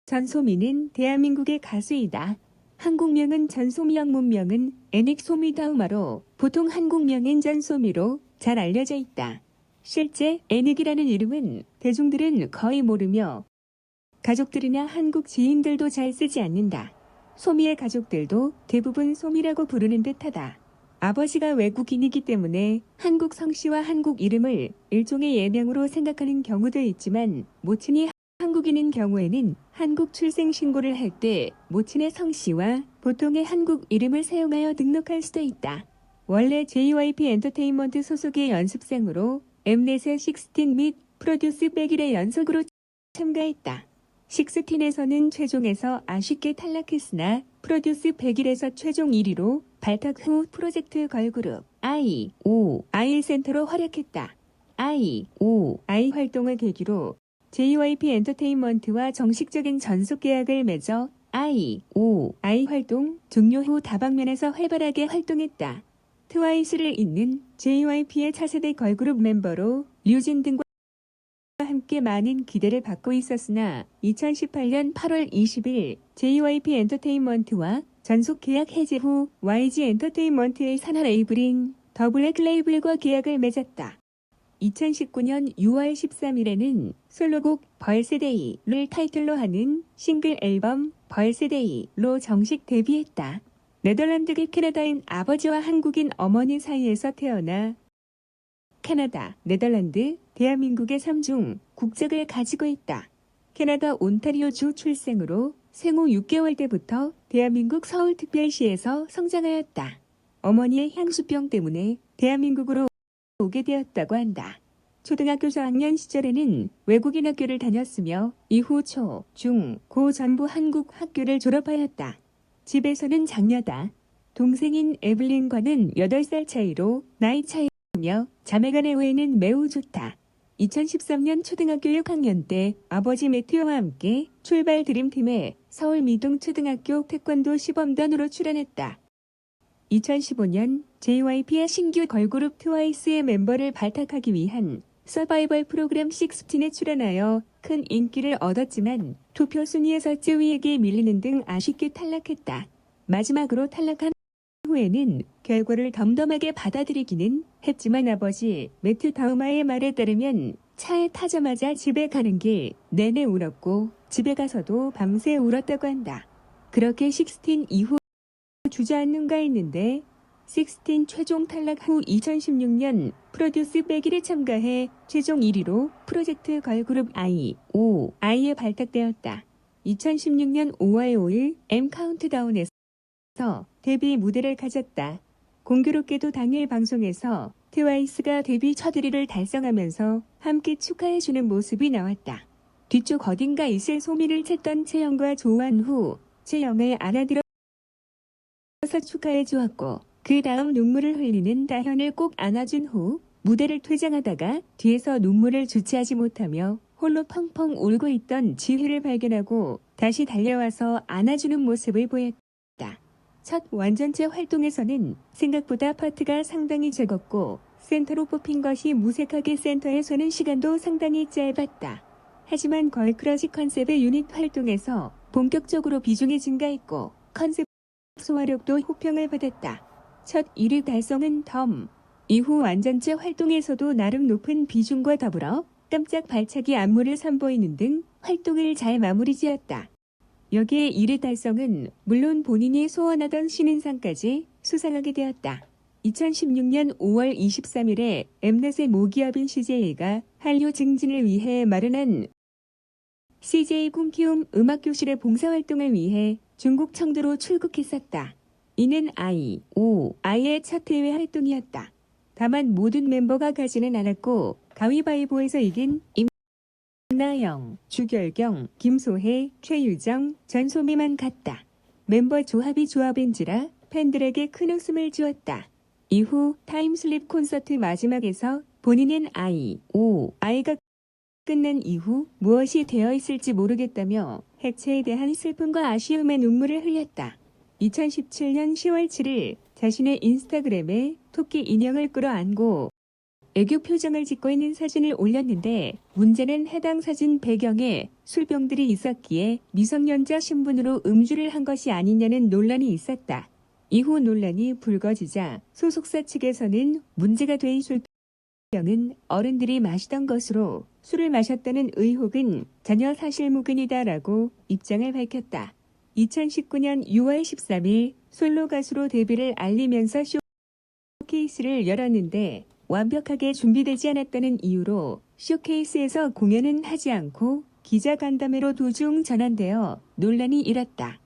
전소미는 대한민국의 가수이다. 한국명은 전소미, 영문명은 애닉소미다우마로 보통 한국명인 전소미로 잘 알려져 있다. 실제 애닉이라는 이름은 대중들은 거의 모르며 가족들이나 한국 지인들도 잘 쓰지 않는다. 소미의 가족들도 대부분 소미라고 부르는 듯하다. 아버지가 외국인이기 때문에 한국 성씨와 한국 이름을 일종의 예명으로 생각하는 경우도 있지만 모친이 한국인인 경우에는 한국 출생신고를 할 때 모친의 성씨와 보통의 한국 이름을 사용하여 등록할 수도 있다. 원래 JYP 엔터테인먼트 소속의 연습생으로 엠넷의 식스틴 및 프로듀스 100일의 연속으로 참가했다. 식스틴에서는 최종에서 아쉽게 탈락했으나 프로듀스 100일에서 최종 1위로 발탁 후 프로젝트 걸그룹 I.O.I 센터로 활약했다. I.O.I 활동을 계기로 JYP 엔터테인먼트와 정식적인 전속 계약을 맺어 I.O.I 활동 종료 후 다방면에서 활발하게 활동했다. 트와이스를 잇는 JYP의 차세대 걸그룹 멤버로 류진 등과 함께 많은 기대를 받고 있었으나 2018년 8월 20일 JYP 엔터테인먼트와 전속 계약 해제 후 YG 엔터테인먼트의 산하 레이블인 더 블랙 레이블과 계약을 맺었다. 2019년 6월 13일에는 솔로곡 벌스데이를 타이틀로 하는 싱글 앨범 벌스데이로 정식 데뷔했다. 네덜란드계 캐나다인 아버지와 한국인 어머니 사이에서 태어나 캐나다, 네덜란드, 대한민국의 3중 국적을 가지고 있다. 캐나다 온타리오주 출생으로 생후 6개월 때부터 대한민국 서울특별시에서 성장하였다. 어머니의 향수병 때문에 대한민국으로 오게 되었다고 한다. 초등학교 저학년 시절에는 외국인 학교를 다녔으며 이후 초, 중, 고 전부 한국 학교를 졸업하였다. 집에서는 장녀다. 동생인 에블린과는 8살 차이로 나이 차이며 자매간의 우애는 매우 좋다. 2013년 초등학교 6학년 때 아버지 매튜와 함께 출발 드림팀에 서울 미동초등학교 태권도 시범단으로 출연했다. 2015년 JYP의 신규 걸그룹 트와이스의 멤버를 발탁하기 위한 서바이벌 프로그램 식스틴에 출연하여 큰 인기를 얻었지만 투표 순위에서 쯔위에게 밀리는 등 아쉽게 탈락했다. 마지막으로 탈락한 후에는 결과를 덤덤하게 받아들이기는 했지만 아버지 매튜 다우마의 말에 따르면 차에 타자마자 집에 가는 길 내내 울었고 집에 가서도 밤새 울었다고 한다. 그렇게 식스틴 이후 주저앉는가 했는데 식스틴 최종 탈락 후 2016년 프로듀스 100일에 참가해 최종 1위로 프로젝트 걸그룹 I.O.I에 발탁되었다. 2016년 5월 5일 M 카운트다운에서 데뷔 무대를 가졌다. 공교롭게도 당일 방송에서 트와이스가 데뷔 첫 1위를 달성하면서 함께 축하해주는 모습이 나왔다. 뒤쪽 어딘가 있을 소미를 찾던 채영과 조한 후 채영을 안아들어서 축하해 주었고 그 다음 눈물을 흘리는 다현을 꼭 안아준 후 무대를 퇴장하다가 뒤에서 눈물을 주체하지 못하며 홀로 펑펑 울고 있던 지휘를 발견하고 다시 달려와서 안아주는 모습을 보였다. 첫 완전체 활동에서는 생각보다 파트가 상당히 적었고 센터로 뽑힌 것이 무색하게 센터에 서는 시간도 상당히 짧았다. 하지만 걸크러쉬 컨셉의 유닛 활동에서 본격적으로 비중이 증가했고 컨셉 소화력도 호평을 받았다. 첫 1위 달성은 덤. 이후 완전체 활동에서도 나름 높은 비중과 더불어 깜짝 발차기 안무를 선보이는 등 활동을 잘 마무리 지었다. 여기에 1위 달성은 물론 본인이 소원하던 신인상까지 수상하게 되었다. 2016년 5월 23일에 엠넷의 모기업인 CJ가 한류 증진을 위해 마련한 CJ 꿈키움 음악교실의 봉사활동을 위해 중국 청도로 출국했었다. 이는 I.O.I의 첫 해외 활동이었다. 다만 모든 멤버가 가지는 않았고 가위바위보에서 이긴 임나영, 주결경, 김소혜, 최유정, 전소미만 갔다. 멤버 조합이 조합인지라 팬들에게 큰 웃음을 주었다. 이후 타임슬립 콘서트 마지막에서 본인은 I.O.I가 끝난 이후 무엇이 되어 있을지 모르겠다며 해체에 대한 슬픔과 아쉬움의 눈물을 흘렸다. 2017년 10월 7일 자신의 인스타그램에 토끼 인형을 끌어안고 애교 표정을 짓고 있는 사진을 올렸는데 문제는 해당 사진 배경에 술병들이 있었기에 미성년자 신분으로 음주를 한 것이 아니냐는 논란이 있었다. 이후 논란이 불거지자 소속사 측에서는 문제가 된 술병은 어른들이 마시던 것으로 술을 마셨다는 의혹은 전혀 사실무근이다라고 입장을 밝혔다. 2019년 6월 13일 솔로 가수로 데뷔를 알리면서 쇼케이스를 열었는데 완벽하게 준비되지 않았다는 이유로 쇼케이스에서 공연은 하지 않고 기자간담회로 도중 전환되어 논란이 일었다.